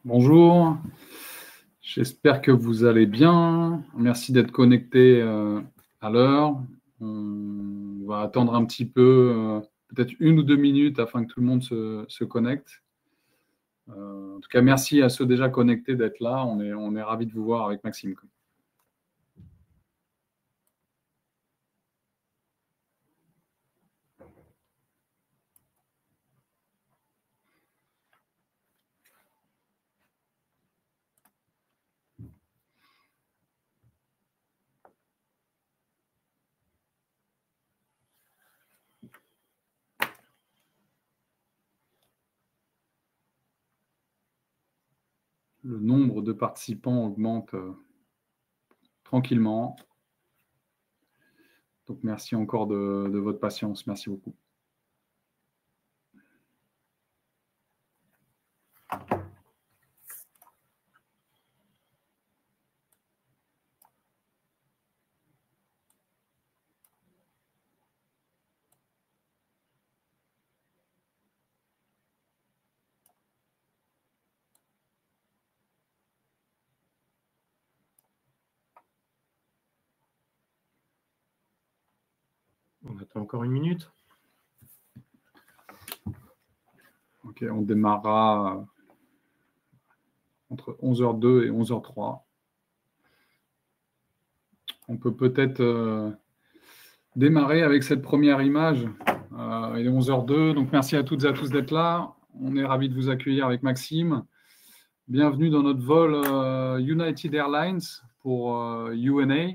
Bonjour, j'espère que vous allez bien. Merci d'être connecté à l'heure. On va attendre un petit peu, peut-être 1 ou 2 minutes afin que tout le monde se connecte. En tout cas, merci à ceux déjà connectés d'être là. On est ravis de vous voir avec Maxime. Le nombre de participants augmente tranquillement. Donc, merci encore de votre patience. Merci beaucoup. On attend encore 1 minute. Ok, on démarrera entre 11h02 et 11h03. On peut peut-être démarrer avec cette première image. Il est 11h02, donc merci à toutes et à tous d'être là. On est ravis de vous accueillir avec Maxime. Bienvenue dans notre vol United Airlines pour UNA.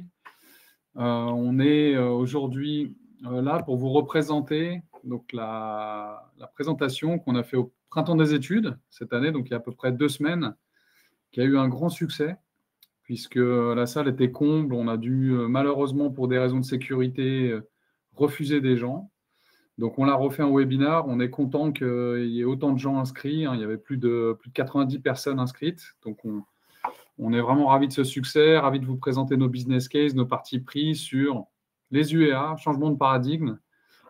On est aujourd'hui là pour vous représenter donc, la présentation qu'on a fait au Printemps des études cette année, donc il y a à peu près 2 semaines, qui a eu un grand succès, puisque la salle était comble. On a dû, malheureusement, pour des raisons de sécurité, refuser des gens. Donc, on l'a refait en webinar. On est content qu'il y ait autant de gens inscrits. Il y avait plus de 90 personnes inscrites. Donc, on est vraiment ravis de ce succès, ravis de vous présenter nos business cases, nos parties pris sur les UEA, changement de paradigme.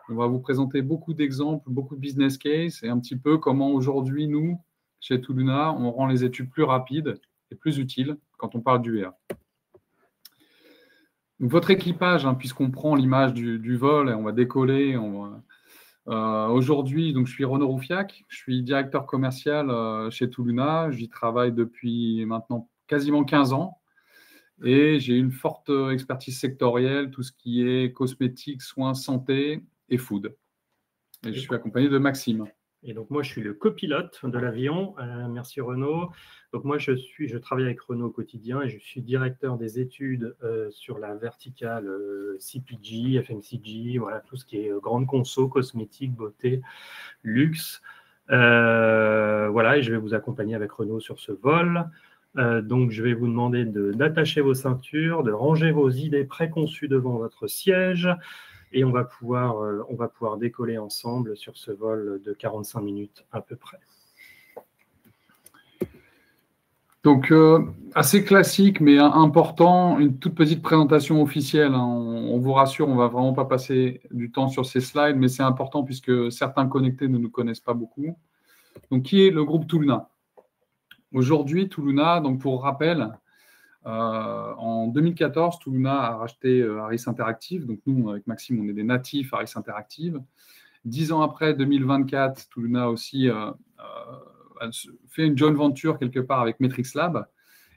On va vous présenter beaucoup d'exemples, beaucoup de business cases et un petit peu comment aujourd'hui, nous, chez Touluna, on rend les études plus rapides et plus utiles quand on parle d'UEA. Donc, votre équipage, puisqu'on prend l'image du vol et on va décoller, aujourd'hui, donc, je suis Renaud Roufiac, je suis directeur commercial chez Touluna. J'y travaille depuis maintenant quasiment 15 ans et j'ai une forte expertise sectorielle, tout ce qui est cosmétiques, soins, santé et food. Et je suis accompagné de Maxime. Et donc, moi, je suis le copilote de l'avion. Merci, Renaud. Donc, moi, je travaille avec Renaud au quotidien et je suis directeur des études sur la verticale CPG, FMCG, voilà, tout ce qui est grande conso, cosmétique, beauté, luxe. Voilà, et je vais vous accompagner avec Renaud sur ce vol. Donc, je vais vous demander d'attacher vos ceintures, de ranger vos idées préconçues devant votre siège. Et on va pouvoir décoller ensemble sur ce vol de 45 minutes à peu près. Donc, assez classique, mais important, une toute petite présentation officielle. On vous rassure, on ne va vraiment pas passer du temps sur ces slides, mais c'est important puisque certains connectés ne nous connaissent pas beaucoup. Donc, qui est le groupe Touluna? Aujourd'hui, Touluna, donc pour rappel, en 2014, Touluna a racheté Harris Interactive. Donc, nous, avec Maxime, on est des natifs Harris Interactive. 10 ans après, 2024, Touluna aussi fait une joint venture quelque part avec Metrix Lab.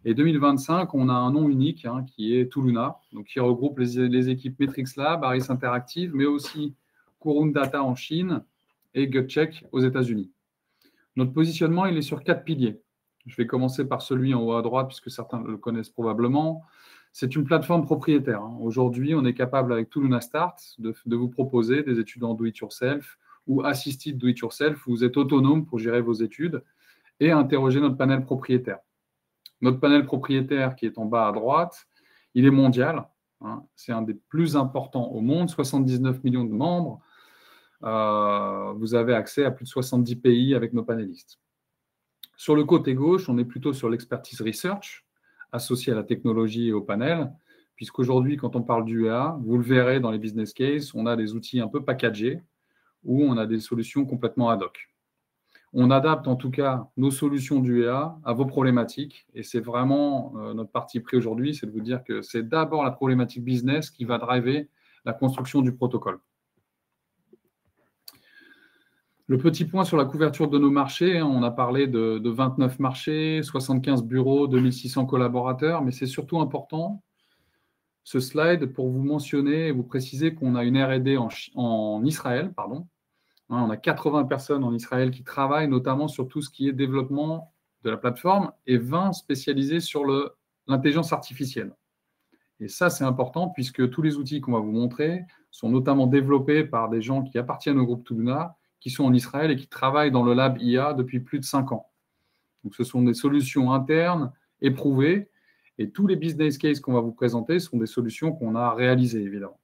Et 2025, on a un nom unique qui est Touluna, donc qui regroupe les équipes Metrix Lab, Harris Interactive, mais aussi Kurun Data en Chine et GutCheck aux États-Unis. Notre positionnement, il est sur 4 piliers. Je vais commencer par celui en haut à droite, puisque certains le connaissent probablement. C'est une plateforme propriétaire. Aujourd'hui, on est capable, avec Touluna Start, de vous proposer des études en do-it-yourself ou assisted do-it-yourself, où vous êtes autonome pour gérer vos études et interroger notre panel propriétaire. Notre panel propriétaire, qui est en bas à droite, il est mondial. C'est un des plus importants au monde, 79 millions de membres. Vous avez accès à plus de 70 pays avec nos panélistes. Sur le côté gauche, on est plutôt sur l'expertise research associée à la technologie et au panel, puisqu'aujourd'hui, quand on parle d'UEA, vous le verrez dans les business cases, on a des outils un peu packagés où on a des solutions complètement ad hoc. On adapte en tout cas nos solutions d'UEA à vos problématiques. Et c'est vraiment notre parti pris aujourd'hui, c'est de vous dire que c'est d'abord la problématique business qui va driver la construction du protocole. Le petit point sur la couverture de nos marchés, on a parlé de 29 marchés, 75 bureaux, 2600 collaborateurs, mais c'est surtout important, ce slide, pour vous mentionner et vous préciser qu'on a une R&D en Israël, pardon. On a 80 personnes en Israël qui travaillent notamment sur tout ce qui est développement de la plateforme et 20 spécialisés sur l'intelligence artificielle. Et ça, c'est important puisque tous les outils qu'on va vous montrer sont notamment développés par des gens qui appartiennent au groupe Tuluna, qui sont en Israël et qui travaillent dans le lab IA depuis plus de 5 ans. Donc, ce sont des solutions internes, éprouvées, et tous les business cases qu'on va vous présenter sont des solutions qu'on a réalisées, évidemment.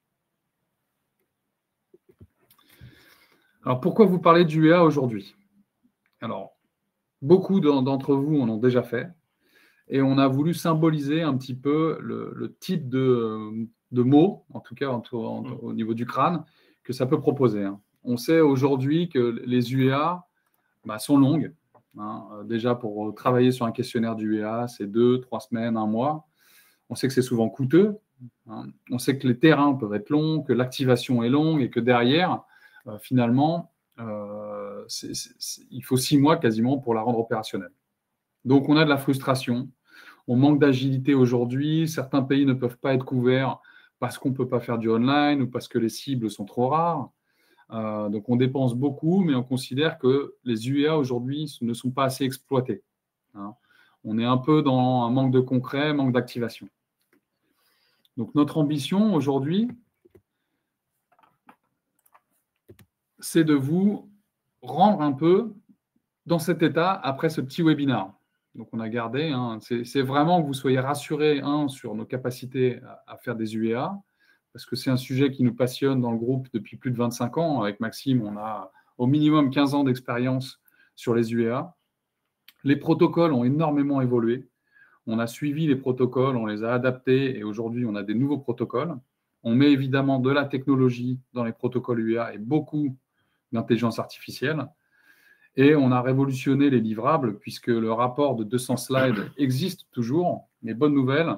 Alors, pourquoi vous parler d'UEA aujourd'hui? Alors, beaucoup d'entre vous en ont déjà fait, et on a voulu symboliser un petit peu le type de mots, en tout cas au niveau du crâne, que ça peut proposer. On sait aujourd'hui que les UEA sont longues. Déjà, pour travailler sur un questionnaire d'UEA, c'est 2, 3 semaines, 1 mois. On sait que c'est souvent coûteux. On sait que les terrains peuvent être longs, que l'activation est longue et que derrière, finalement, il faut 6 mois quasiment pour la rendre opérationnelle. Donc, on a de la frustration. On manque d'agilité aujourd'hui. Certains pays ne peuvent pas être couverts parce qu'on ne peut pas faire du online ou parce que les cibles sont trop rares. Donc, on dépense beaucoup, mais on considère que les UEA aujourd'hui ne sont pas assez exploités. On est un peu dans un manque de concret, manque d'activation. Donc, notre ambition aujourd'hui, c'est de vous rendre un peu dans cet état après ce petit webinaire. Donc, on a gardé, c'est vraiment que vous soyez rassurés, sur nos capacités à faire des UEA, parce que c'est un sujet qui nous passionne dans le groupe depuis plus de 25 ans. Avec Maxime, on a au minimum 15 ans d'expérience sur les UEA. Les protocoles ont énormément évolué. On a suivi les protocoles, on les a adaptés, et aujourd'hui, on a des nouveaux protocoles. On met évidemment de la technologie dans les protocoles UEA et beaucoup d'intelligence artificielle. Et on a révolutionné les livrables, puisque le rapport de 200 slides existe toujours. Mais bonne nouvelle,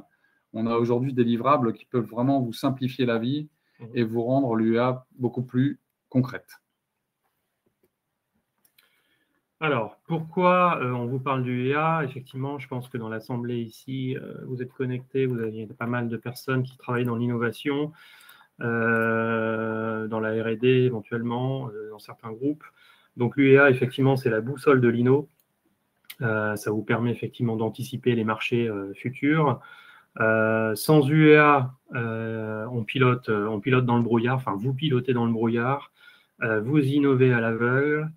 on a aujourd'hui des livrables qui peuvent vraiment vous simplifier la vie et vous rendre l'UEA beaucoup plus concrète. Alors, pourquoi on vous parle du UEA? Effectivement, je pense que dans l'Assemblée ici, vous êtes connectés, vous avez pas mal de personnes qui travaillent dans l'innovation, dans la R&D éventuellement, dans certains groupes. Donc l'UEA, effectivement, c'est la boussole de l'INO. Ça vous permet effectivement d'anticiper les marchés futurs. Sans UEA, on pilote dans le brouillard, enfin vous pilotez dans le brouillard, vous innovez à l'aveugle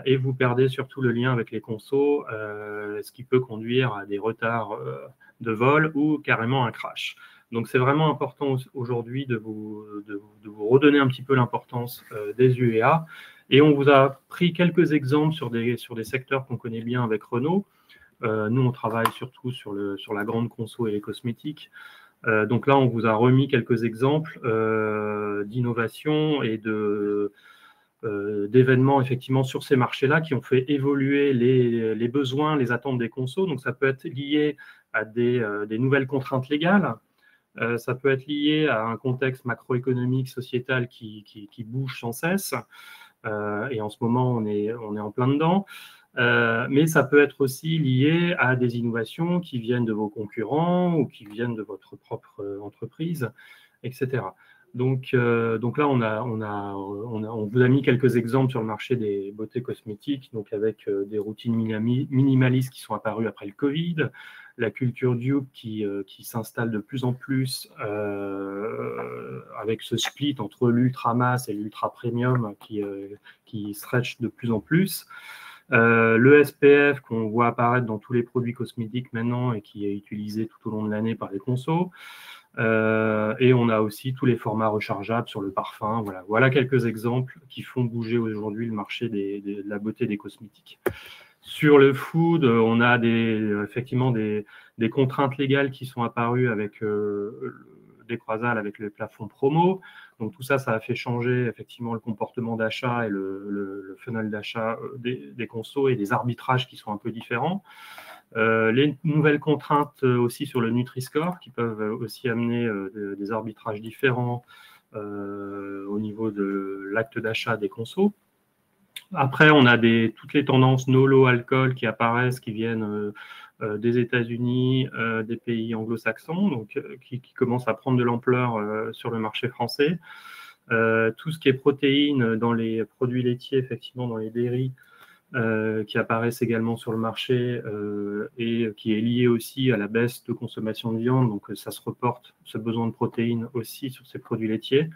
et vous perdez surtout le lien avec les consos, ce qui peut conduire à des retards de vol ou carrément un crash. Donc c'est vraiment important aujourd'hui de vous redonner un petit peu l'importance des UEA. Et on vous a pris quelques exemples sur des secteurs qu'on connaît bien avec Renault. Nous, on travaille surtout sur la grande conso et les cosmétiques. Donc là, on vous a remis quelques exemples d'innovation et d'événements effectivement sur ces marchés-là qui ont fait évoluer les besoins, les attentes des consos. Donc ça peut être lié à des nouvelles contraintes légales. Ça peut être lié à un contexte macroéconomique, sociétal qui bouge sans cesse. Et en ce moment, on est en plein dedans. Mais ça peut être aussi lié à des innovations qui viennent de vos concurrents ou qui viennent de votre propre entreprise, etc. Donc là, on vous a mis quelques exemples sur le marché des beautés cosmétiques, donc avec des routines minimalistes qui sont apparues après le Covid, la culture dupe qui s'installe de plus en plus avec ce split entre l'ultra masse et l'ultra premium qui stretch de plus en plus. Le SPF qu'on voit apparaître dans tous les produits cosmétiques maintenant et qui est utilisé tout au long de l'année par les consos. Et on a aussi tous les formats rechargeables sur le parfum. Voilà quelques exemples qui font bouger aujourd'hui le marché de la beauté des cosmétiques. Sur le food, on a effectivement des contraintes légales qui sont apparues avec décroisal avec les plafonds promo. Donc tout ça, ça a fait changer effectivement le comportement d'achat et le funnel d'achat des consos et des arbitrages qui sont un peu différents. Les nouvelles contraintes aussi sur le Nutri-Score qui peuvent aussi amener des arbitrages différents au niveau de l'acte d'achat des consos. Après, on a toutes les tendances no-low alcool qui apparaissent, qui viennent des États-Unis, des pays anglo-saxons, donc qui commencent à prendre de l'ampleur sur le marché français. Tout ce qui est protéines dans les produits laitiers, effectivement, dans les dairies, qui apparaissent également sur le marché et qui est lié aussi à la baisse de consommation de viande, donc ça se reporte, ce besoin de protéines aussi sur ces produits laitiers.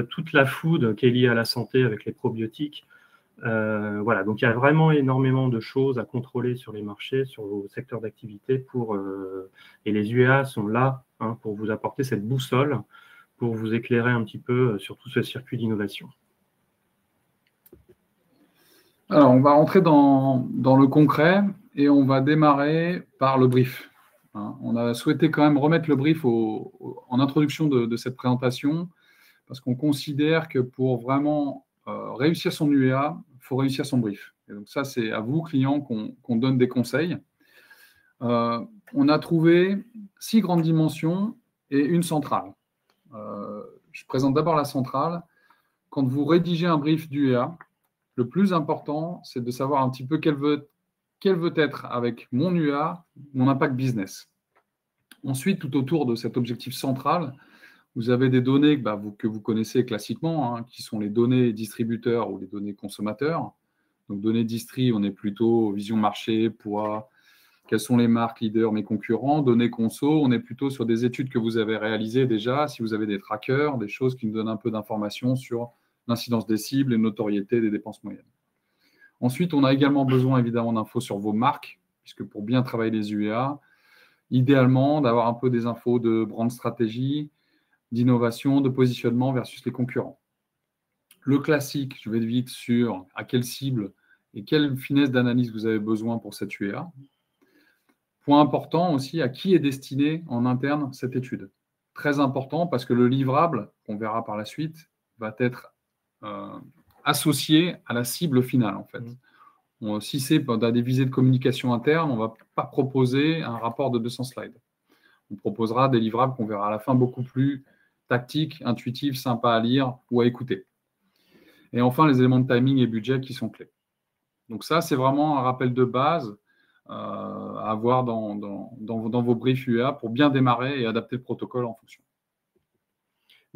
Toute la food qui est liée à la santé avec les probiotiques. Voilà, donc il y a vraiment énormément de choses à contrôler sur les marchés, sur vos secteurs d'activité et les UEA sont là pour vous apporter cette boussole, pour vous éclairer un petit peu sur tout ce circuit d'innovation. Alors, on va rentrer dans le concret et on va démarrer par le brief. On a souhaité quand même remettre le brief en introduction de cette présentation parce qu'on considère que pour vraiment réussir son UEA, il faut réussir son brief. Et donc ça, c'est à vous, clients, qu'on donne des conseils. On a trouvé 6 grandes dimensions et une centrale. Je présente d'abord la centrale. Quand vous rédigez un brief d'UEA, le plus important, c'est de savoir un petit peu quel veut être avec mon UEA, mon impact business. Ensuite, tout autour de cet objectif central, vous avez des données que vous connaissez classiquement, qui sont les données distributeurs ou les données consommateurs. Donc, données distri, on est plutôt vision marché, poids, quelles sont les marques leaders, mes concurrents. Données conso, on est plutôt sur des études que vous avez réalisées déjà, si vous avez des trackers, des choses qui nous donnent un peu d'informations sur l'incidence des cibles et notoriété des dépenses moyennes. Ensuite, on a également besoin évidemment d'infos sur vos marques, puisque pour bien travailler les UEA, idéalement d'avoir un peu des infos de brand stratégie, d'innovation, de positionnement versus les concurrents. Le classique, je vais vite sur à quelle cible et quelle finesse d'analyse vous avez besoin pour cette UEA. Point important aussi, à qui est destinée en interne cette étude. Très important parce que le livrable, qu'on verra par la suite, va être associé à la cible finale en fait. Si c'est dans des visées de communication interne, on ne va pas proposer un rapport de 200 slides. On proposera des livrables qu'on verra à la fin beaucoup plus tactiques, intuitifs, sympas à lire ou à écouter. Et enfin, les éléments de timing et budget qui sont clés. Donc ça, c'est vraiment un rappel de base à avoir dans vos briefs UEA pour bien démarrer et adapter le protocole en fonction.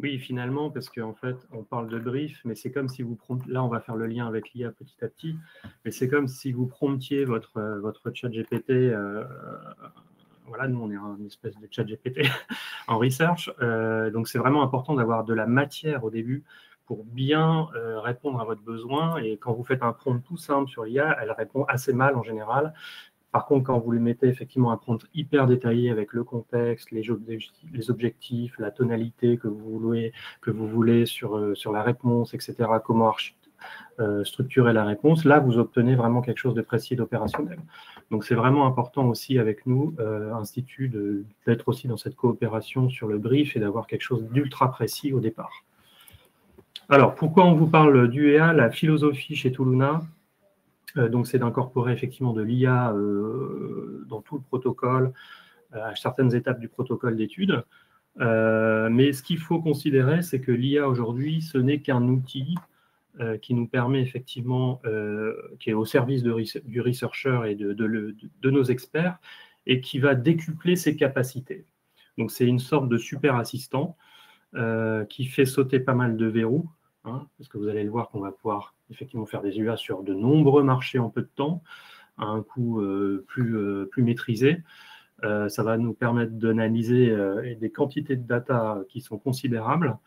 Oui, finalement, parce qu'en fait, on parle de brief, mais c'est comme si vous promptiez, là, on va faire le lien avec l'IA petit à petit, mais c'est comme si vous promptiez votre chat GPT, voilà, nous, on est une espèce de chat GPT en research, donc c'est vraiment important d'avoir de la matière au début pour bien répondre à votre besoin, et quand vous faites un prompt tout simple sur l'IA, elle répond assez mal en général. Par contre, quand vous lui mettez effectivement un prompt hyper détaillé avec le contexte, les objectifs, la tonalité que vous voulez sur la réponse, etc., comment structurer la réponse, là, vous obtenez vraiment quelque chose de précis et d'opérationnel. Donc, c'est vraiment important aussi avec nous, Institut, d'être aussi dans cette coopération sur le brief et d'avoir quelque chose d'ultra précis au départ. Alors, pourquoi on vous parle d'UEA? La philosophie chez Touluna, donc c'est d'incorporer effectivement de l'IA dans tout le protocole, à certaines étapes du protocole d'étude. Mais ce qu'il faut considérer, c'est que l'IA aujourd'hui, ce n'est qu'un outil qui nous permet effectivement, qui est au service du researcher et de nos experts, et qui va décupler ses capacités. Donc c'est une sorte de super assistant qui fait sauter pas mal de verrous, parce que vous allez le voir qu'on va pouvoir effectivement faire des UEA sur de nombreux marchés en peu de temps, à un coût plus maîtrisé. Ça va nous permettre d'analyser des quantités de data qui sont considérables.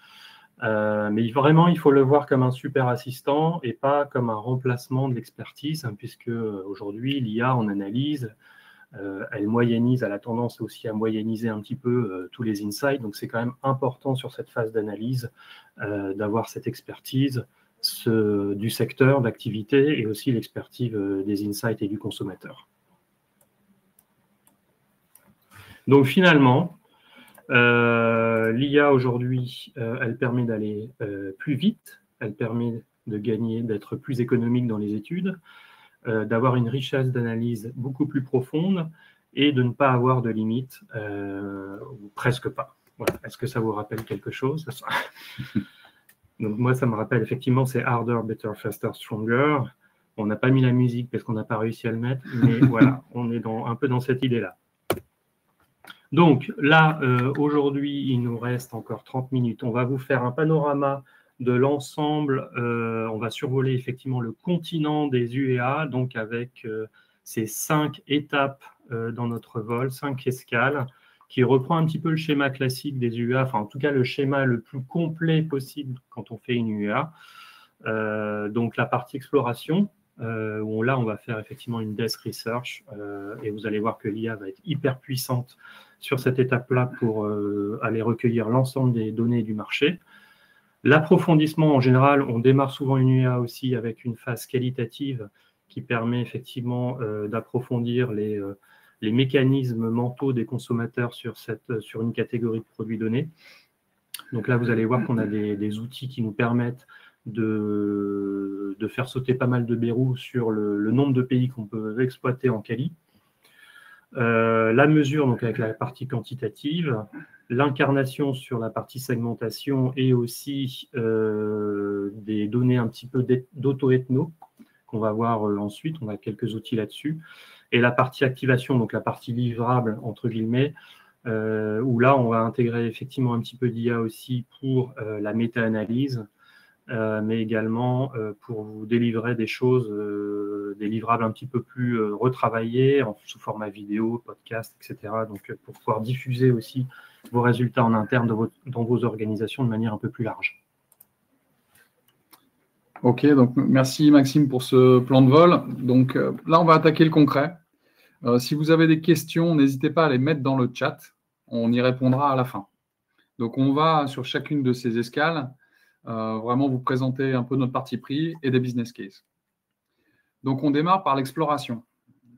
Mais vraiment, il faut le voir comme un super assistant et pas comme un remplacement de l'expertise, puisque aujourd'hui, l'IA en analyse, elle moyennise, elle a tendance aussi à moyenniser un petit peu tous les insights. Donc, c'est quand même important sur cette phase d'analyse d'avoir cette expertise du secteur d'activité et aussi l'expertise des insights et du consommateur. Donc, finalement, L'IA aujourd'hui, elle permet d'aller plus vite, elle permet de gagner, d'être plus économique dans les études, d'avoir une richesse d'analyse beaucoup plus profonde et de ne pas avoir de limites, ou presque pas. Voilà. Est-ce que ça vous rappelle quelque chose? Donc moi, ça me rappelle effectivement, c'est harder, better, faster, stronger. On n'a pas mis la musique parce qu'on n'a pas réussi à le mettre, mais voilà, on est un peu dans cette idée-là. Donc là, aujourd'hui, il nous reste encore 30 minutes. On va vous faire un panorama de l'ensemble. On va survoler effectivement le continent des UEA, donc avec ces 5 étapes dans notre vol, 5 escales, qui reprend un petit peu le schéma classique des UEA, enfin en tout cas le schéma le plus complet possible quand on fait une UEA. Donc la partie exploration, où là on va faire effectivement une desk research, et vous allez voir que l'IA va être hyper puissante sur cette étape-là pour aller recueillir l'ensemble des données du marché. L'approfondissement, en général, on démarre souvent une IA aussi avec une phase qualitative qui permet effectivement d'approfondir les mécanismes mentaux des consommateurs sur une catégorie de produits donnés. Donc là, vous allez voir qu'on a des outils qui nous permettent de faire sauter pas mal de verrous sur le nombre de pays qu'on peut exploiter en quali. La mesure, donc avec la partie quantitative, l'incarnation sur la partie segmentation et aussi des données un petit peu d'auto-ethno qu'on va voir ensuite. On a quelques outils là-dessus. Et la partie activation, donc la partie livrable, entre guillemets, où là, on va intégrer effectivement un petit peu d'IA aussi pour la méta-analyse, mais également pour vous délivrer des choses, des livrables un petit peu plus retravaillés sous format vidéo, podcast, etc. Donc, pour pouvoir diffuser aussi vos résultats en interne dans vos organisations de manière un peu plus large. Ok, donc merci Maxime pour ce plan de vol. Donc là, on va attaquer le concret. Si vous avez des questions, n'hésitez pas à les mettre dans le chat. On y répondra à la fin. Donc, on va sur chacune de ces escales vraiment vous présenter un peu notre parti pris et des business cases. Donc, on démarre par l'exploration.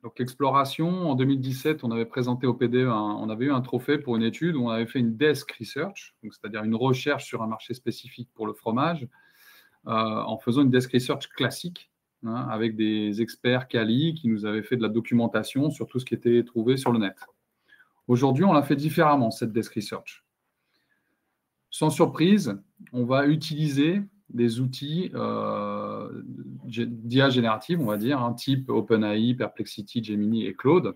Donc, l'exploration, en 2017, on avait présenté au PD, on avait eu un trophée pour une étude où on avait fait une desk research, c'est-à-dire une recherche sur un marché spécifique pour le fromage, en faisant une desk research classique, avec des experts quali qui nous avaient fait de la documentation sur tout ce qui était trouvé sur le net. Aujourd'hui, on l'a fait différemment, cette desk research. Sans surprise, on va utiliser des outils d'IA générative, on va dire, type OpenAI, Perplexity, Gemini et Claude,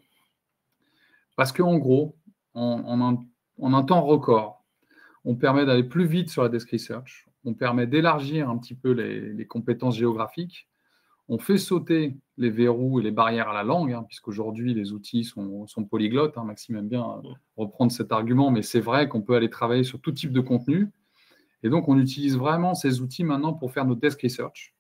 parce qu'en gros, en un temps record, on permet d'aller plus vite sur la desk research, on permet d'élargir un petit peu les compétences géographiques, on fait sauter les verrous et les barrières à la langue, puisqu'aujourd'hui, les outils sont polyglottes. Maxime aime bien reprendre cet argument, mais c'est vrai qu'on peut aller travailler sur tout type de contenu. Et donc, on utilise vraiment ces outils maintenant pour faire nos desk research.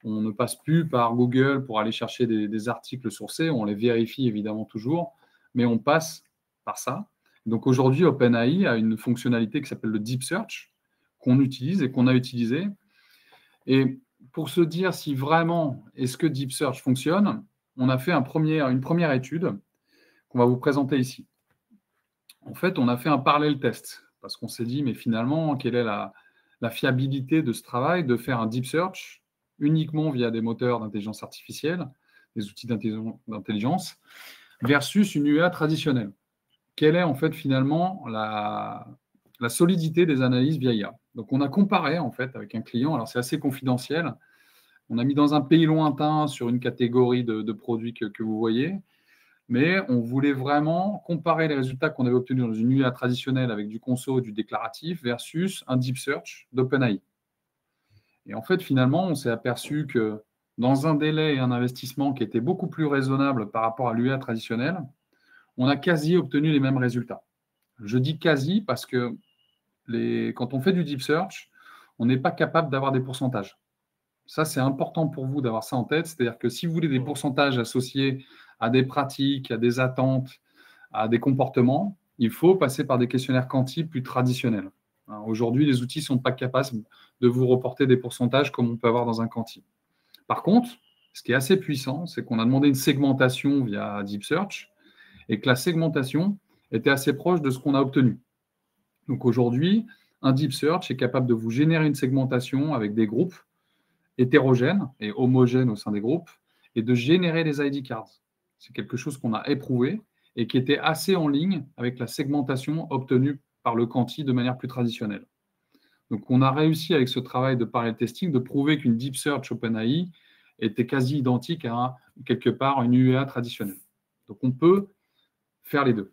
On ne passe plus par Google pour aller chercher des articles sourcés. On les vérifie évidemment toujours, mais on passe par ça. Donc, aujourd'hui, OpenAI a une fonctionnalité qui s'appelle le Deep Search, qu'on utilise et qu'on a utilisé. Et pour se dire si vraiment est-ce que Deep Search fonctionne, on a fait une première étude qu'on va vous présenter ici. En fait, on a fait un parallèle test parce qu'on s'est dit, mais finalement, quelle est la fiabilité de ce travail de faire un Deep Search uniquement via des moteurs d'intelligence artificielle, des outils d'intelligence, versus une UEA traditionnelle. Quelle est en fait finalement la solidité des analyses via IA? Donc, on a comparé en fait avec un client. Alors, c'est assez confidentiel. On a mis dans un pays lointain sur une catégorie de produits que vous voyez, mais on voulait vraiment comparer les résultats qu'on avait obtenus dans une IA traditionnelle avec du conso et du déclaratif versus un deep search d'OpenAI. Et en fait, finalement, on s'est aperçu que dans un délai et un investissement qui était beaucoup plus raisonnable par rapport à l'UA traditionnelle, on a quasi obtenu les mêmes résultats. Je dis quasi parce que quand on fait du deep search, on n'est pas capable d'avoir des pourcentages. Ça, c'est important pour vous d'avoir ça en tête. C'est-à-dire que si vous voulez des pourcentages associés à des pratiques, à des attentes, à des comportements, il faut passer par des questionnaires quanti plus traditionnels. Aujourd'hui, les outils ne sont pas capables de vous reporter des pourcentages comme on peut avoir dans un quanti. Par contre, ce qui est assez puissant, c'est qu'on a demandé une segmentation via Deep Search et que la segmentation était assez proche de ce qu'on a obtenu. Donc aujourd'hui, un Deep Search est capable de vous générer une segmentation avec des groupes hétérogènes et homogènes au sein des groupes et de générer des ID cards. C'est quelque chose qu'on a éprouvé et qui était assez en ligne avec la segmentation obtenue par le quanti de manière plus traditionnelle. Donc on a réussi avec ce travail de parallel testing de prouver qu'une Deep Search OpenAI était quasi identique à quelque part une UEA traditionnelle. Donc on peut faire les deux.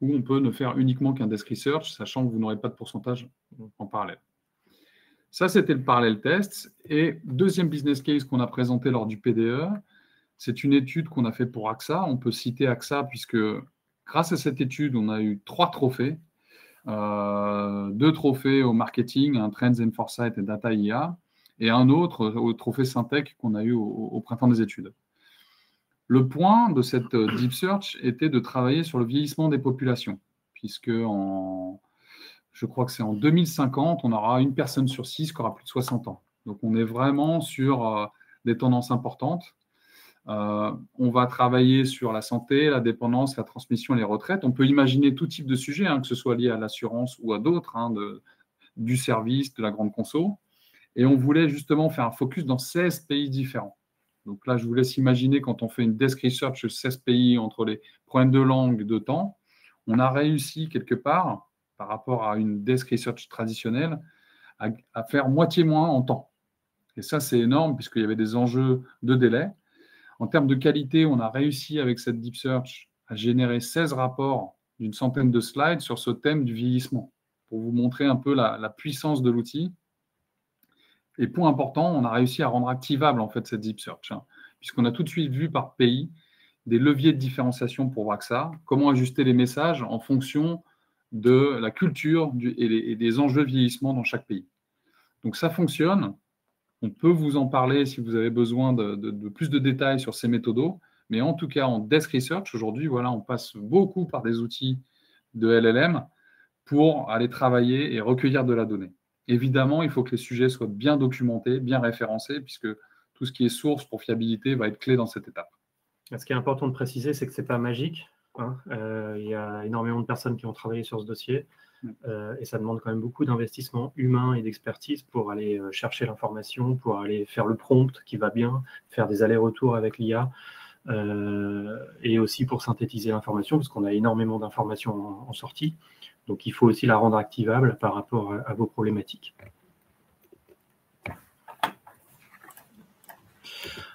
Ou on peut ne faire uniquement qu'un desk research, sachant que vous n'aurez pas de pourcentage en parallèle. Ça, c'était le parallèle test. Et deuxième business case qu'on a présenté lors du PDE, c'est une étude qu'on a faite pour AXA. On peut citer AXA puisque grâce à cette étude, on a eu 3 trophées. 2 trophées au marketing, un Trends and Foresight et Data IA, et un autre au trophée Syntec qu'on a eu au printemps des études. Le point de cette Deep Search était de travailler sur le vieillissement des populations, puisque je crois que c'est en 2050, on aura une personne sur 6 qui aura plus de 60 ans. Donc on est vraiment sur des tendances importantes. On va travailler sur la santé, la dépendance, la transmission et les retraites. On peut imaginer tout type de sujet, que ce soit lié à l'assurance ou à d'autres, du service, de la grande conso. Et on voulait justement faire un focus dans 16 pays différents. Donc là, je vous laisse imaginer quand on fait une desk research sur 16 pays entre les problèmes de langue et de temps, on a réussi quelque part, par rapport à une desk research traditionnelle, à faire moitié moins en temps. Et ça, c'est énorme puisqu'il y avait des enjeux de délai. En termes de qualité, on a réussi avec cette Deep Search à générer 16 rapports d'une centaine de slides sur ce thème du vieillissement, pour vous montrer un peu la puissance de l'outil. Et point important, on a réussi à rendre activable en fait cette Deep Search, puisqu'on a tout de suite vu par pays des leviers de différenciation pour AXA, comment ajuster les messages en fonction de la culture et des enjeux de vieillissement dans chaque pays. Donc ça fonctionne. On peut vous en parler si vous avez besoin de plus de détails sur ces méthodos, mais en tout cas en desk research, aujourd'hui, voilà, on passe beaucoup par des outils de LLM pour aller travailler et recueillir de la donnée. Évidemment, il faut que les sujets soient bien documentés, bien référencés, puisque tout ce qui est source pour fiabilité va être clé dans cette étape. Ce qui est important de préciser, c'est que ce n'est pas magique. Il y a énormément de personnes qui ont travaillé sur ce dossier et ça demande quand même beaucoup d'investissement humain et d'expertise pour aller chercher l'information, pour aller faire le prompt qui va bien, faire des allers-retours avec l'IA et aussi pour synthétiser l'information, parce qu'on a énormément d'informations en sortie. Donc, il faut aussi la rendre activable par rapport à vos problématiques.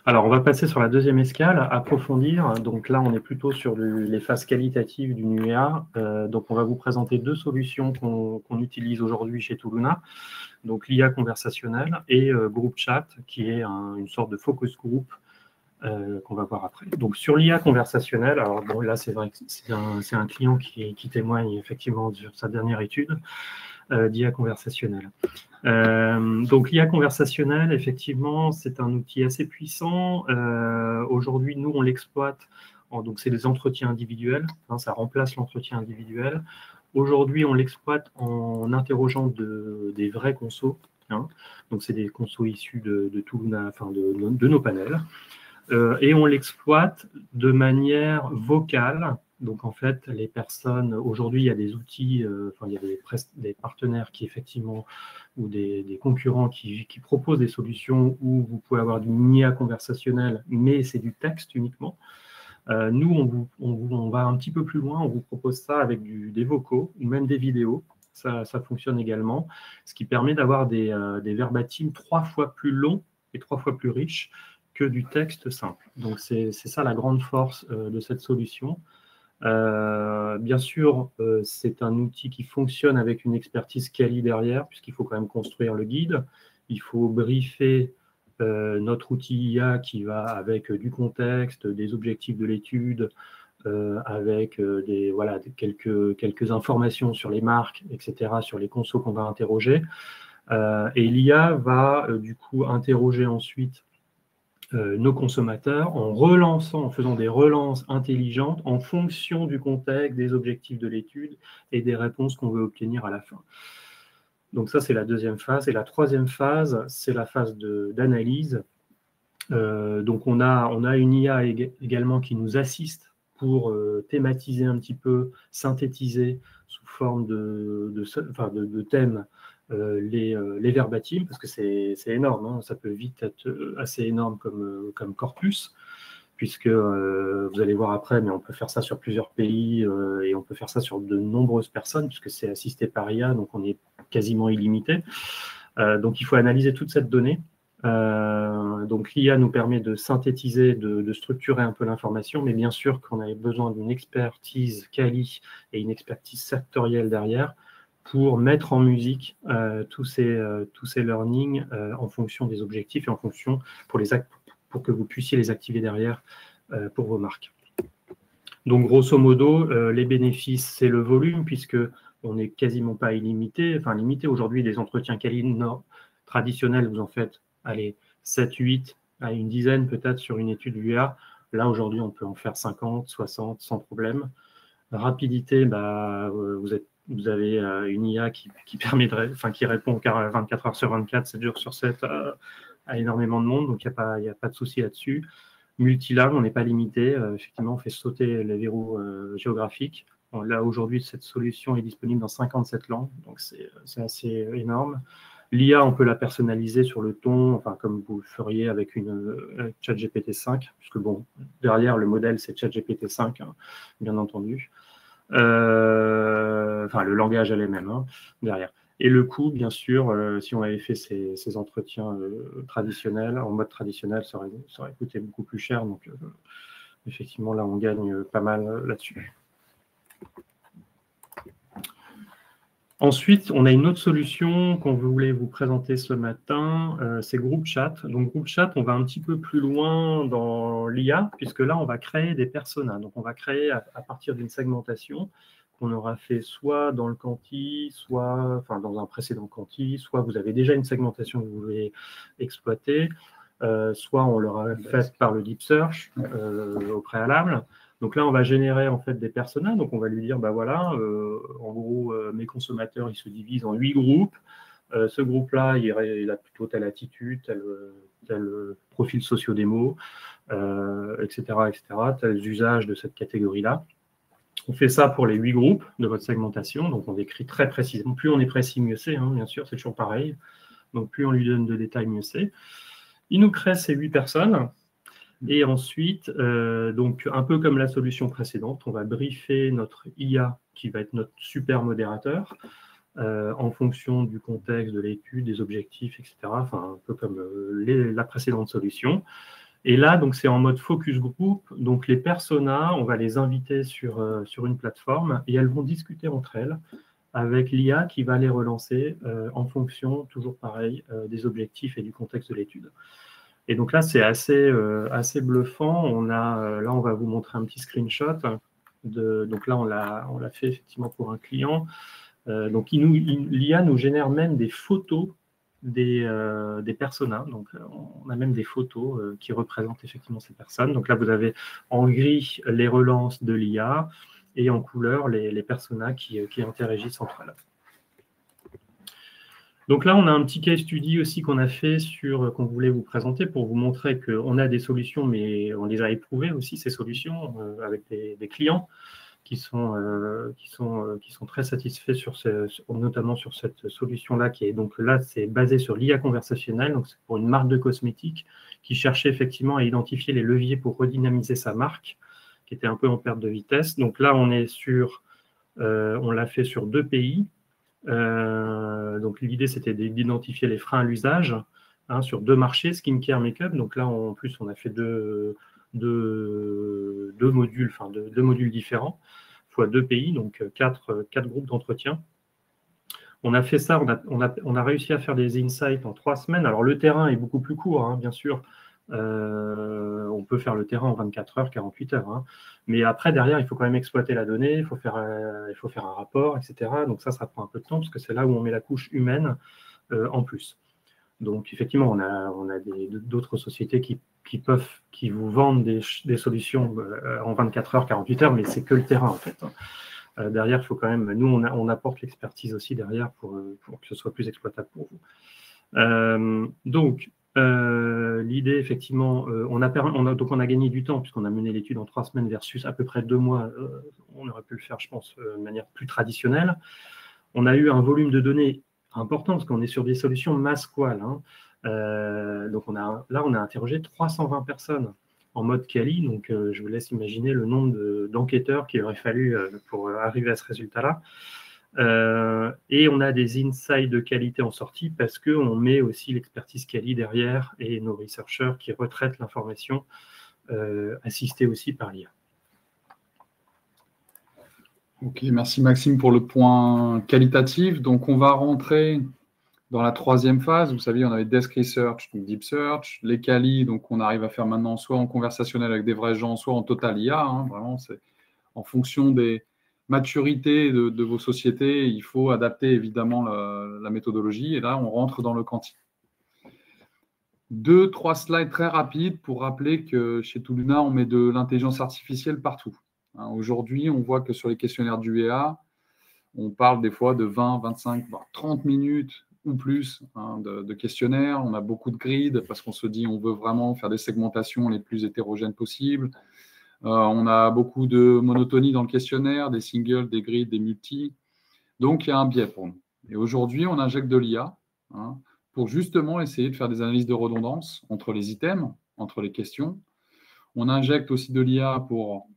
Alors, on va passer sur la deuxième escale, approfondir. Donc là, on est plutôt sur les phases qualitatives d'une UEA. Donc, on va vous présenter 2 solutions qu'on utilise aujourd'hui chez Touluna. Donc, l'IA conversationnelle et Group Chat, qui est une sorte de focus group qu'on va voir après. Donc, sur l'IA conversationnelle, alors bon, là, c'est vrai que c'est un client qui témoigne effectivement sur sa dernière étude d'IA conversationnelle. Donc, l'IA conversationnelle, effectivement, c'est un outil assez puissant. Aujourd'hui, nous, on l'exploite. Donc, c'est des entretiens individuels. Ça remplace l'entretien individuel. Aujourd'hui, on l'exploite en interrogeant des vrais consos. Donc, c'est des consos issus de Touluna, enfin de nos panels. Et on l'exploite de manière vocale. Donc, en fait, les personnes, aujourd'hui, il y a des outils, il y a des partenaires qui, effectivement, ou des concurrents qui proposent des solutions où vous pouvez avoir du IA conversationnel, mais c'est du texte uniquement. Nous, on va un petit peu plus loin, on vous propose ça avec des vocaux ou même des vidéos. Ça fonctionne également, ce qui permet d'avoir des verbatims 3 fois plus longs et 3 fois plus riches que du texte simple. Donc, c'est ça la grande force de cette solution. Bien sûr, c'est un outil qui fonctionne avec une expertise quali derrière, puisqu'il faut quand même construire le guide. Il faut briefer notre outil IA qui va avec du contexte, des objectifs de l'étude, avec quelques informations sur les marques, etc., sur les consos qu'on va interroger. Et l'IA va du coup interroger ensuite nos consommateurs en faisant des relances intelligentes en fonction du contexte, des objectifs de l'étude et des réponses qu'on veut obtenir à la fin. Donc ça, c'est la deuxième phase. Et la troisième phase, c'est la phase d'analyse. Donc on a une IA également qui nous assiste pour thématiser un petit peu, synthétiser sous forme de thèmes les verbatims, parce que c'est énorme, hein, ça peut vite être assez énorme comme corpus, puisque vous allez voir après, mais on peut faire ça sur plusieurs pays et on peut faire ça sur de nombreuses personnes, puisque c'est assisté par IA, donc on est quasiment illimité. Donc il faut analyser toute cette donnée. Donc l'IA nous permet de synthétiser, de structurer un peu l'information, mais bien sûr qu'on avait besoin d'une expertise quali et une expertise sectorielle derrière pour mettre en musique tous ces learnings en fonction des objectifs et en fonction pour que vous puissiez les activer derrière pour vos marques. Donc grosso modo, les bénéfices, c'est le volume, puisque on n'est quasiment pas illimité. Enfin, limité aujourd'hui, des entretiens quali traditionnels, vous en faites, allez, 7, 8, à une dizaine peut-être sur une étude UA. Là, aujourd'hui, on peut en faire 50, 60 sans problème. Rapidité, bah, vous avez une IA qui permet qui répond 24 heures sur 24, 7 jours sur 7 à énormément de monde, donc il n'y a pas de souci là-dessus. Multilangue, on n'est pas limité. Effectivement, on fait sauter les verrous géographiques. Bon, là, aujourd'hui, cette solution est disponible dans 57 langues, donc c'est assez énorme. L'IA, on peut la personnaliser sur le ton, enfin, comme vous le feriez avec une ChatGPT 5, puisque bon, derrière, le modèle, c'est ChatGPT 5, hein, bien entendu. Enfin, le langage est le même, hein, derrière. Et le coût, bien sûr, si on avait fait ces entretiens traditionnels, en mode traditionnel, ça aurait coûté beaucoup plus cher. Donc, effectivement, là, on gagne pas mal là-dessus. Ensuite, on a une autre solution qu'on voulait vous présenter ce matin, c'est Group Chat. Donc, Group Chat, on va un petit peu plus loin dans l'IA, puisque là, on va créer des personas. Donc, on va créer à partir d'une segmentation qu'on aura fait soit dans le quanti, soit dans un précédent quanti, soit vous avez déjà une segmentation que vous voulez exploiter, soit on l'aura faite par le deep search au préalable. Donc là, on va générer en fait des personas. Donc on va lui dire, bah voilà, en gros, mes consommateurs, ils se divisent en 8 groupes. Ce groupe-là, il a plutôt telle attitude, tel profil socio-démo, etc., tels usages de cette catégorie-là. On fait ça pour les 8 groupes de votre segmentation. Donc on décrit très précisément. Plus on est précis, mieux c'est, hein, bien sûr, c'est toujours pareil. Donc plus on lui donne de détails, mieux c'est. Il nous crée ces 8 personnes. Et ensuite, donc un peu comme la solution précédente, on va briefer notre IA qui va être notre super modérateur en fonction du contexte de l'étude, des objectifs, etc. Enfin, un peu comme la précédente solution. Et là, donc c'est en mode focus group. Donc les personas, on va les inviter sur une plateforme et elles vont discuter entre elles avec l'IA qui va les relancer en fonction, toujours pareil, des objectifs et du contexte de l'étude. Et donc là, c'est assez bluffant. Là, on va vous montrer un petit screenshot. Donc là, on l'a fait effectivement pour un client. Donc l'IA nous génère même des photos des personas. Donc on a même des photos qui représentent effectivement ces personnes. Donc là, vous avez en gris les relances de l'IA et en couleur les personas qui interagissent entre elles. Donc là, on a un petit case study aussi qu'on a fait qu'on voulait vous présenter pour vous montrer qu'on a des solutions, mais on les a éprouvées aussi, ces solutions, avec des clients qui sont très satisfaits notamment sur cette solution-là, qui est donc là, c'est basé sur l'IA conversationnelle, donc c'est pour une marque de cosmétiques qui cherchait effectivement à identifier les leviers pour redynamiser sa marque, qui était un peu en perte de vitesse. Donc là, on l'a fait sur 2 pays. Donc l'idée c'était d'identifier les freins à l'usage sur 2 marchés, skincare, make-up. Donc là en plus on a fait deux modules, deux modules différents, fois 2 pays, donc 4 groupes d'entretien. On a fait ça, on a réussi à faire des insights en 3 semaines. Alors le terrain est beaucoup plus court, hein, bien sûr. On peut faire le terrain en 24 heures, 48 heures. Hein. Mais après, derrière, il faut quand même exploiter la donnée, il faut faire un rapport, etc. Donc ça prend un peu de temps parce que c'est là où on met la couche humaine en plus. Donc effectivement, on a d'autres sociétés qui vous vendent des solutions en 24 heures, 48 heures, mais c'est que le terrain en fait. Derrière, il faut quand même, nous, on apporte l'expertise aussi derrière pour que ce soit plus exploitable pour vous. Donc, L'idée, effectivement, on a gagné du temps puisqu'on a mené l'étude en 3 semaines versus à peu près 2 mois. On aurait pu le faire, je pense, de manière plus traditionnelle. On a eu un volume de données important parce qu'on est sur des solutions mass-qual. Hein. Donc, on a interrogé 320 personnes en mode quali. Donc, je vous laisse imaginer le nombre d'enquêteurs qu'il aurait fallu pour arriver à ce résultat-là. Et on a des insights de qualité en sortie parce qu'on met aussi l'expertise quali derrière et nos researchers qui retraitent l'information assistés aussi par l'IA. Ok, merci Maxime pour le point qualitatif. Donc, on va rentrer dans la 3e phase. Vous savez, on avait Desk Research, donc Deep Search, les quali, donc on arrive à faire maintenant soit en conversationnel avec des vrais gens, soit en total IA. Hein, vraiment, c'est en fonction des maturités de vos sociétés, il faut adapter évidemment la méthodologie. Et là, on rentre dans le quanti. 2-3 slides très rapides pour rappeler que chez Touluna, on met de l'intelligence artificielle partout. Hein, aujourd'hui, on voit que sur les questionnaires d'UEA, on parle des fois de 20, 25, voire 30 minutes ou plus hein, de questionnaires. On a beaucoup de grids parce qu'on se dit on veut vraiment faire des segmentations les plus hétérogènes possibles. On a beaucoup de monotonie dans le questionnaire, des singles, des grids, des multi. Donc, il y a un biais pour nous. Et aujourd'hui, on injecte de l'IA hein, pour justement essayer de faire des analyses de redondance entre les items, entre les questions. On injecte aussi de l'IA pour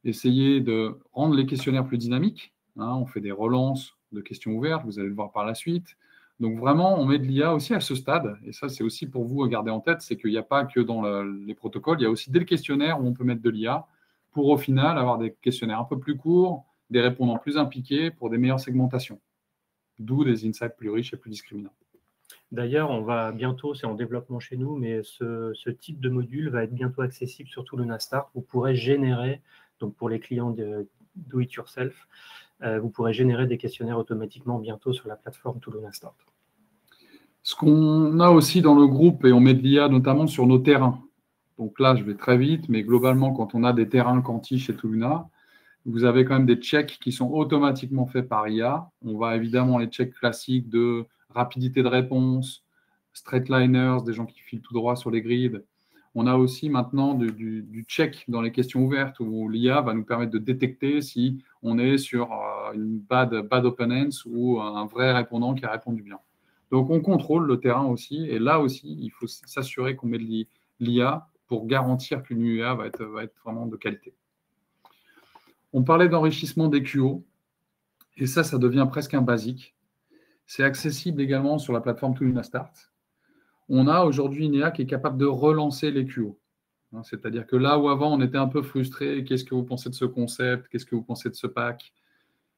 essayer de rendre les questionnaires plus dynamiques. Hein, on fait des relances de questions ouvertes, vous allez le voir par la suite. Donc vraiment, on met de l'IA aussi à ce stade. Et ça, c'est aussi pour vous à garder en tête, c'est qu'il n'y a pas que dans les protocoles, il y a aussi dès le questionnaire où on peut mettre de l'IA pour au final avoir des questionnaires un peu plus courts, des répondants plus impliqués pour des meilleures segmentations. D'où des insights plus riches et plus discriminants. D'ailleurs, on va bientôt, c'est en développement chez nous, mais ce type de module va être bientôt accessible sur Touluna Start. Vous pourrez générer, donc pour les clients de Do It Yourself, vous pourrez générer des questionnaires automatiquement bientôt sur la plateforme Touluna Start. Ce qu'on a aussi dans le groupe, et on met de l'IA notamment sur nos terrains. Donc là, je vais très vite, mais globalement, quand on a des terrains quanti chez Touluna, vous avez quand même des checks qui sont automatiquement faits par IA. On va évidemment les checks classiques de rapidité de réponse, straight liners, des gens qui filent tout droit sur les grids. On a aussi maintenant du check dans les questions ouvertes où l'IA va nous permettre de détecter si on est sur une bad open-ends ou un vrai répondant qui a répondu bien. Donc, on contrôle le terrain aussi. Et là aussi, il faut s'assurer qu'on met de l'IA pour garantir qu'une UA va être vraiment de qualité. On parlait d'enrichissement des QO. Et ça devient presque un basique. C'est accessible également sur la plateforme Touluna Start. On a aujourd'hui une IA qui est capable de relancer les QO. C'est-à-dire que là où avant, on était un peu frustré, qu'est-ce que vous pensez de ce concept? Qu'est-ce que vous pensez de ce pack?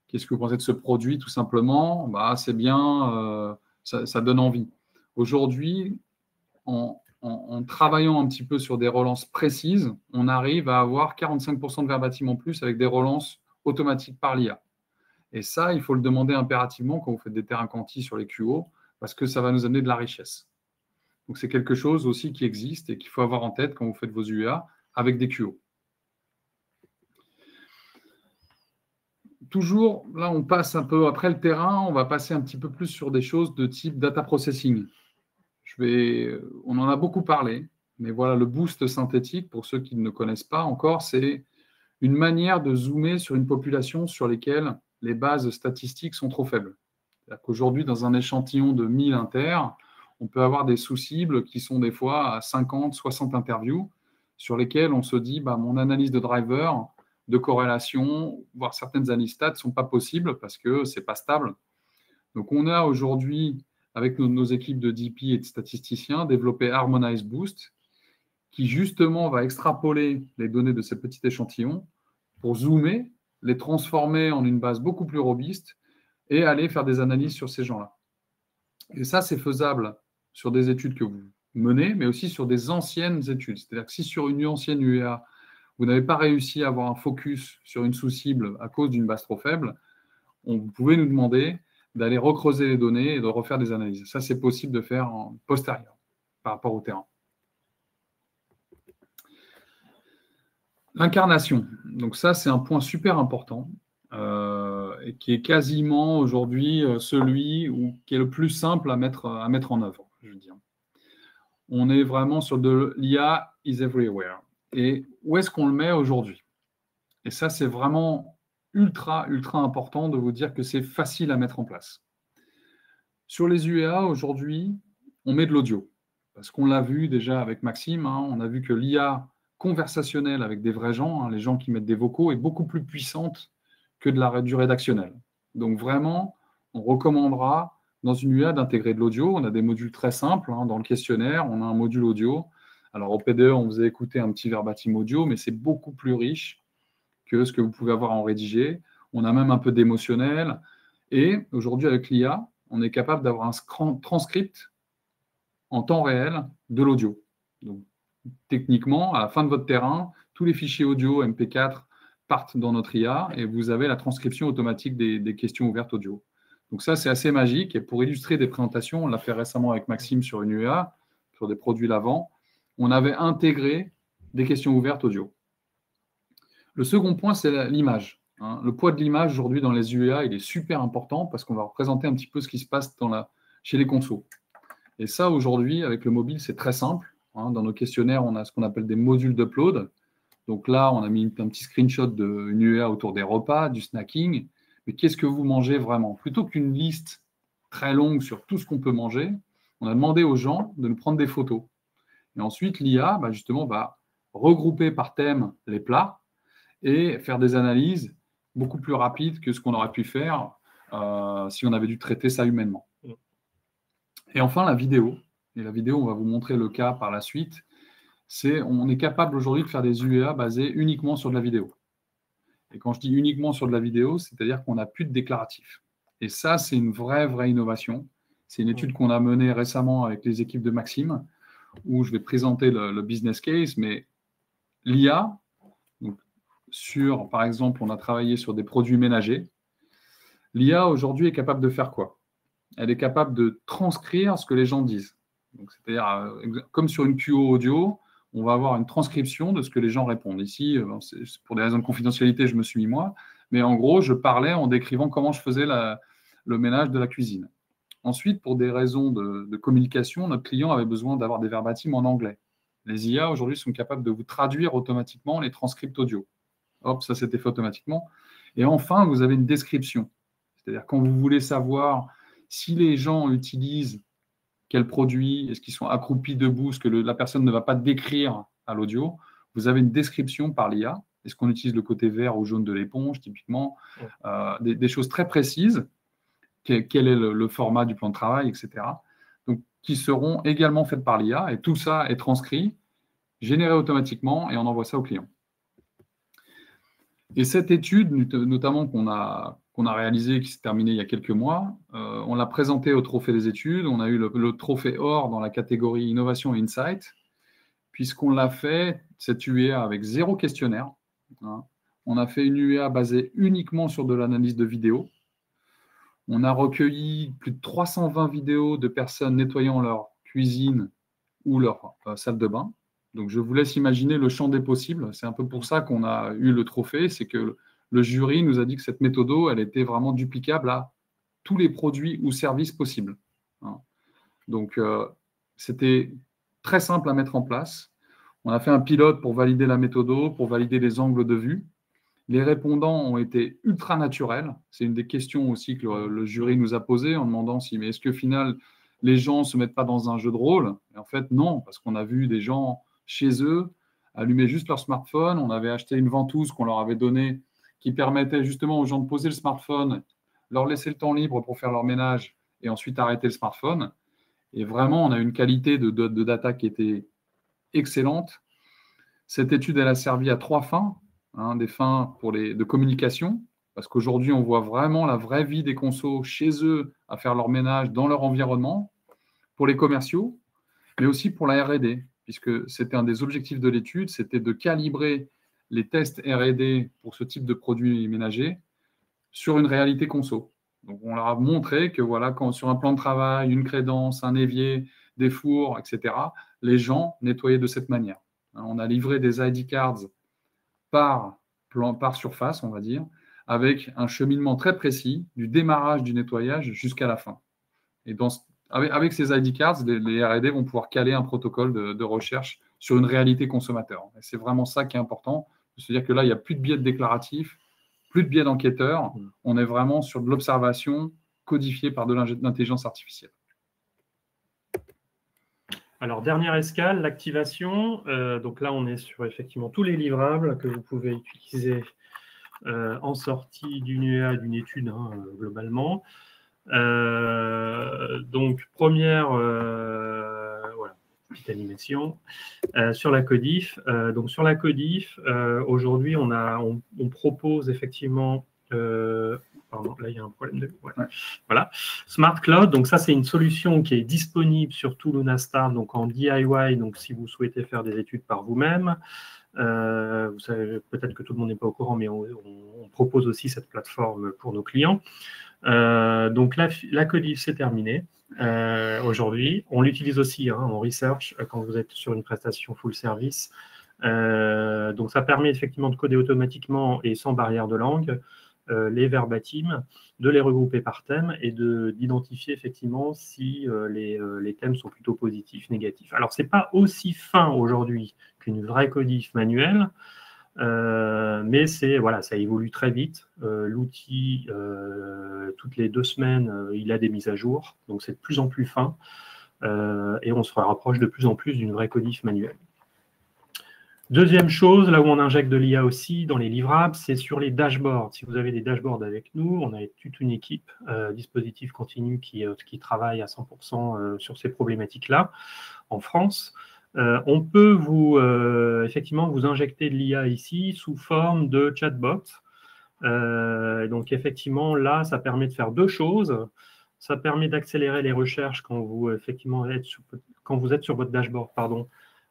Qu'est-ce que vous pensez de ce produit, tout simplement? C'est bien, ça donne envie. Aujourd'hui, en travaillant un petit peu sur des relances précises, on arrive à avoir 45% de verbatim en plus avec des relances automatiques par l'IA. Et ça, il faut le demander impérativement quand vous faites des terrains quanti sur les QO, parce que ça va nous amener de la richesse. Donc, c'est quelque chose aussi qui existe et qu'il faut avoir en tête quand vous faites vos UEA avec des QO. Toujours, là, on passe un peu après le terrain, on va passer un petit peu plus sur des choses de type data processing. On en a beaucoup parlé, mais voilà, le boost synthétique, pour ceux qui ne connaissent pas encore, c'est une manière de zoomer sur une population sur laquelle les bases statistiques sont trop faibles. C'est-à-dire qu'aujourd'hui, dans un échantillon de 1000 inters, on peut avoir des sous-cibles qui sont des fois à 50, 60 interviews, sur lesquelles on se dit, mon analyse de driver, de corrélation, voire certaines analyses stats ne sont pas possibles parce que ce n'est pas stable. Donc, on a aujourd'hui, avec nos équipes de DP et de statisticiens, développé Harmonize Boost, qui justement va extrapoler les données de ces petits échantillons pour zoomer, les transformer en une base beaucoup plus robuste et aller faire des analyses sur ces gens-là. Et ça, c'est faisable sur des études que vous menez, mais aussi sur des anciennes études. C'est-à-dire que si sur une ancienne UEA, vous n'avez pas réussi à avoir un focus sur une sous-cible à cause d'une base trop faible, vous pouvez nous demander d'aller recreuser les données et de refaire des analyses. Ça, c'est possible de faire en postérieur par rapport au terrain. L'incarnation. Donc ça, c'est un point super important et qui est quasiment aujourd'hui celui qui est le plus simple à mettre en œuvre, je veux dire. on est vraiment sur de l'IA is everywhere. Et où est-ce qu'on le met aujourd'hui? Et ça, c'est vraiment ultra important de vous dire que c'est facile à mettre en place. Sur les UEA, aujourd'hui, on met de l'audio. Parce qu'on l'a vu déjà avec Maxime, hein, on a vu que l'IA conversationnelle avec des vrais gens, hein, les gens qui mettent des vocaux, est beaucoup plus puissante que du rédactionnel. Donc vraiment, on recommandera dans une UEA d'intégrer de l'audio. On a des modules très simples. Hein, dans le questionnaire, on a un module audio. Alors au PDE, on vous a écouté un petit verbatim audio, mais c'est beaucoup plus riche que ce que vous pouvez avoir en rédigé. On a même un peu d'émotionnel. Et aujourd'hui, avec l'IA, on est capable d'avoir un transcript en temps réel de l'audio. Donc, techniquement, à la fin de votre terrain, tous les fichiers audio MP4 partent dans notre IA et vous avez la transcription automatique des questions ouvertes audio. Donc ça, c'est assez magique. Et pour illustrer des présentations, on l'a fait récemment avec Maxime sur une UEA, sur des produits Lavant, on avait intégré des questions ouvertes audio. Le second point, c'est l'image. Hein. Le poids de l'image aujourd'hui dans les UEA, il est super important parce qu'on va représenter un petit peu ce qui se passe chez les consos. Et ça, aujourd'hui, avec le mobile, c'est très simple. Hein. Dans nos questionnaires, on a ce qu'on appelle des modules d'upload. Donc là, on a mis un petit screenshot d'une UEA autour des repas, du snacking. Mais qu'est-ce que vous mangez vraiment? Plutôt qu'une liste très longue sur tout ce qu'on peut manger, on a demandé aux gens de nous prendre des photos. Et ensuite, l'IA, justement, va regrouper par thème les plats et faire des analyses beaucoup plus rapides que ce qu'on aurait pu faire si on avait dû traiter ça humainement. Et enfin, la vidéo. Et la vidéo, on va vous montrer le cas par la suite. On est capable aujourd'hui de faire des UEA basés uniquement sur de la vidéo. Et quand je dis uniquement sur de la vidéo, c'est-à-dire qu'on n'a plus de déclaratif. Et ça, c'est une vraie innovation. C'est une étude qu'on a menée récemment avec les équipes de Maxime, où je vais présenter le business case, mais l'IA, par exemple, on a travaillé sur des produits ménagers. L'IA, aujourd'hui, est capable de faire quoi? Elle est capable de transcrire ce que les gens disent. C'est-à-dire, comme sur une QO audio, on va avoir une transcription de ce que les gens répondent. Ici, pour des raisons de confidentialité, je me suis mis moi, mais en gros, je parlais en décrivant comment je faisais le ménage de la cuisine. Ensuite, pour des raisons de communication, notre client avait besoin d'avoir des verbatims en anglais. Les IA, aujourd'hui, sont capables de vous traduire automatiquement les transcripts audio. Hop, ça s'était fait automatiquement. Et enfin, vous avez une description. C'est-à-dire, quand vous voulez savoir si les gens utilisent quel produit, est-ce qu'ils sont accroupis debout, ce que la personne ne va pas décrire à l'audio, vous avez une description par l'IA. Est-ce qu'on utilise le côté vert ou jaune de l'éponge, typiquement, des choses très précises, quel est le format du plan de travail, etc., donc, qui seront également faites par l'IA, et tout ça est transcrit, généré automatiquement, et on envoie ça au client. Et cette étude, notamment qu'on a réalisée, qui s'est terminée il y a quelques mois, on l'a présentée au Trophée des études. On a eu le trophée or dans la catégorie Innovation et Insight, puisqu'on l'a fait, cette UEA, avec 0 questionnaire. Hein. On a fait une UEA basée uniquement sur de l'analyse de vidéos. On a recueilli plus de 320 vidéos de personnes nettoyant leur cuisine ou leur salle de bain. Donc, je vous laisse imaginer le champ des possibles. C'est un peu pour ça qu'on a eu le trophée. C'est que le jury nous a dit que cette méthode, elle était vraiment duplicable à tous les produits ou services possibles. Donc, c'était très simple à mettre en place. On a fait un pilote pour valider la méthode, pour valider les angles de vue. Les répondants ont été ultra naturels. C'est une des questions aussi que le jury nous a posées en demandant mais est-ce que, au final, les gens ne se mettent pas dans un jeu de rôle? Et en fait, non, parce qu'on a vu des gens chez eux allumer juste leur smartphone. On avait acheté une ventouse qu'on leur avait donnée qui permettait justement aux gens de poser le smartphone, leur laisser le temps libre pour faire leur ménage et ensuite arrêter le smartphone. Et vraiment, on a une qualité de data qui était excellente. Cette étude, elle a servi à 3 fins. Des fins de communication, parce qu'aujourd'hui, on voit vraiment la vraie vie des consos chez eux à faire leur ménage dans leur environnement, pour les commerciaux, mais aussi pour la R&D, puisque c'était un des objectifs de l'étude, c'était de calibrer les tests R&D pour ce type de produits ménagers sur une réalité conso. Donc, on leur a montré que voilà, quand sur un plan de travail, une crédence, un évier, des fours, etc., les gens nettoyaient de cette manière. On a livré des ID cards par surface, on va dire, avec un cheminement très précis du démarrage du nettoyage jusqu'à la fin. Et Avec ces ID cards, les R&D vont pouvoir caler un protocole de recherche sur une réalité consommateur. Et c'est vraiment ça qui est important. C'est-à-dire que là, il n'y a plus de biais de déclaratifs, plus de biais d'enquêteurs. On est vraiment sur de l'observation codifiée par de l'intelligence artificielle. Alors, dernière escale, l'activation. Donc là, on est sur effectivement tous les livrables que vous pouvez utiliser en sortie d'une UEA, d'une étude, globalement. Donc, première voilà, petite animation sur la Codif. Donc, sur la Codif, aujourd'hui, on propose effectivement... pardon, là, il y a un problème de... Ouais. Voilà. Smart Cloud, donc ça, c'est une solution qui est disponible sur tout Lunastar, donc en DIY, donc si vous souhaitez faire des études par vous-même. Vous savez, peut-être que tout le monde n'est pas au courant, mais on propose aussi cette plateforme pour nos clients. Donc, la Codif, c'est terminé aujourd'hui. On l'utilise aussi en research quand vous êtes sur une prestation full service. Donc, ça permet effectivement de coder automatiquement et sans barrière de langue les verbatims, de les regrouper par thème et d'identifier effectivement si les thèmes sont plutôt positifs, négatifs. Alors, ce n'est pas aussi fin aujourd'hui qu'une vraie Codif manuelle, mais voilà, ça évolue très vite. L'outil, toutes les 2 semaines, il a des mises à jour, donc c'est de plus en plus fin, et on se rapproche de plus en plus d'une vraie Codif manuelle. Deuxième chose, là où on injecte de l'IA aussi dans les livrables, c'est sur les dashboards. Si vous avez des dashboards avec nous, on a toute une équipe dispositif continu qui travaille à 100% sur ces problématiques-là en France. On peut effectivement vous injecter de l'IA ici sous forme de chatbot. Donc effectivement, là, ça permet de faire 2 choses. Ça permet d'accélérer les recherches quand vous êtes sur votre dashboard, pardon.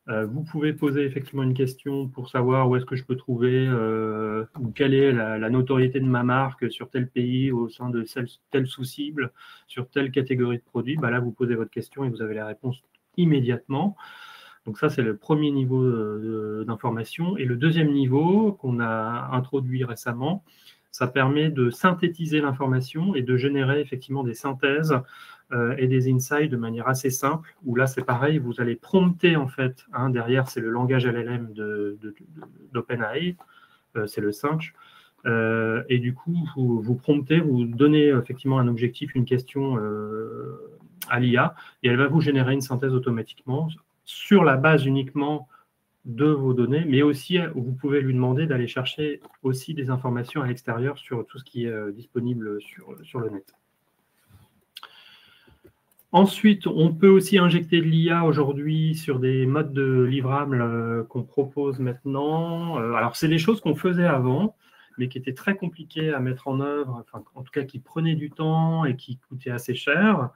Vous pouvez poser effectivement une question pour savoir où est-ce que je peux trouver ou quelle est la notoriété de ma marque sur tel pays au sein de telle sous-cible, sur telle catégorie de produits. Bah là, vous posez votre question et vous avez la réponse immédiatement. Donc ça, c'est le premier niveau d'information. Et le deuxième niveau qu'on a introduit récemment, ça permet de synthétiser l'information et de générer effectivement des synthèses et des insights de manière assez simple, où là, c'est pareil, vous allez prompter, en fait, derrière, c'est le langage LLM d'OpenAI, c'est le Cinch, et du coup, vous promptez, vous donnez effectivement un objectif, une question à l'IA, et elle va vous générer une synthèse automatiquement sur la base uniquement de vos données, mais aussi, vous pouvez lui demander d'aller chercher aussi des informations à l'extérieur sur tout ce qui est disponible sur le net. Ensuite, on peut aussi injecter de l'IA aujourd'hui sur des modes de livrables qu'on propose maintenant. Alors, c'est des choses qu'on faisait avant, mais qui étaient très compliquées à mettre en œuvre, enfin, en tout cas qui prenaient du temps et qui coûtaient assez cher.